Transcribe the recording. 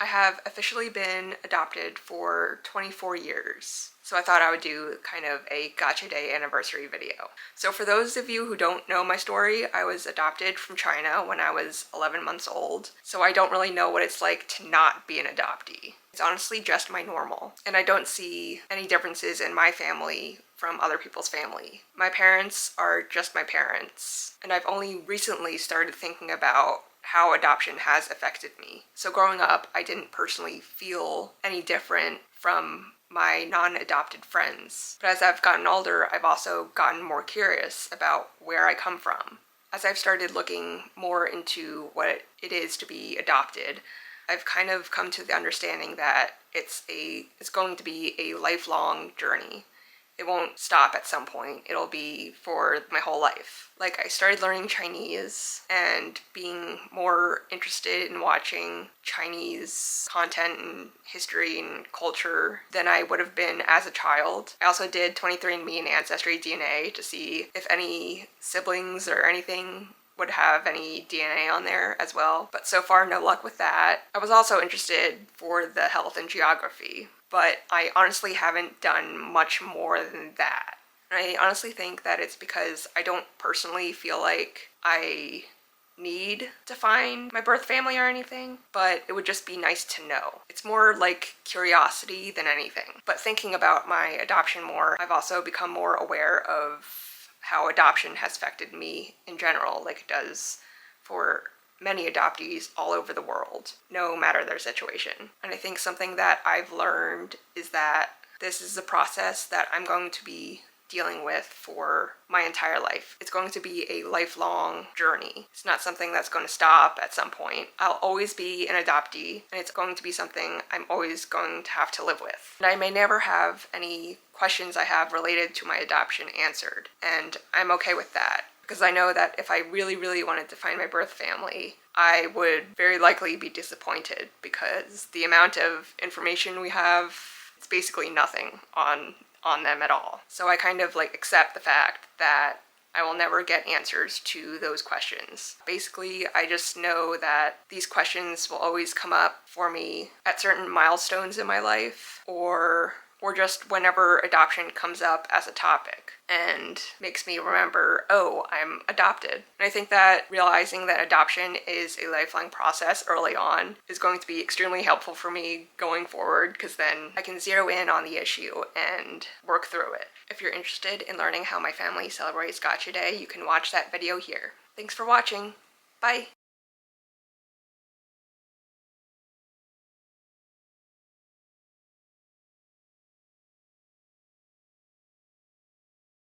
I have officially been adopted for 24 years, so I thought I would do kind of a Gotcha Day anniversary video. So for those of you who don't know my story, I was adopted from China when I was 11 months old, so I don't really know what it's like to not be an adoptee. It's honestly just my normal, and I don't see any differences in my family from other people's family. My parents are just my parents, and I've only recently started thinking about how adoption has affected me. So growing up, I didn't personally feel any different from my non-adopted friends. But as I've gotten older, I've also gotten more curious about where I come from. As I've started looking more into what it is to be adopted, I've kind of come to the understanding that it's going to be a lifelong journey. It won't stop at some point. It'll be for my whole life. Like, I started learning Chinese and being more interested in watching Chinese content and history and culture than I would have been as a child. I also did 23andMe and Ancestry DNA to see if any siblings or anything would have any DNA on there as well, but so far no luck with that. I was also interested for the health and geography, but I honestly haven't done much more than that. And I honestly think that it's because I don't personally feel like I need to find my birth family or anything, but it would just be nice to know. It's more like curiosity than anything. But thinking about my adoption more, I've also become more aware of how adoption has affected me in general, like it does for many adoptees all over the world, no matter their situation. And I think something that I've learned is that this is a process that I'm going to be dealing with for my entire life. It's going to be a lifelong journey. It's not something that's going to stop at some point. I'll always be an adoptee, and it's going to be something I'm always going to have to live with. And I may never have any questions I have related to my adoption answered, and I'm okay with that, because I know that if I really, really wanted to find my birth family, I would very likely be disappointed, because the amount of information we have, it's basically nothing on them at all. So I kind of accept the fact that I will never get answers to those questions. Basically, I just know that these questions will always come up for me at certain milestones in my life, or just whenever adoption comes up as a topic and makes me remember, oh, I'm adopted. And I think that realizing that adoption is a lifelong process early on is going to be extremely helpful for me going forward, because then I can zero in on the issue and work through it. If you're interested in learning how my family celebrates Gotcha Day, you can watch that video here. Thanks for watching. Bye!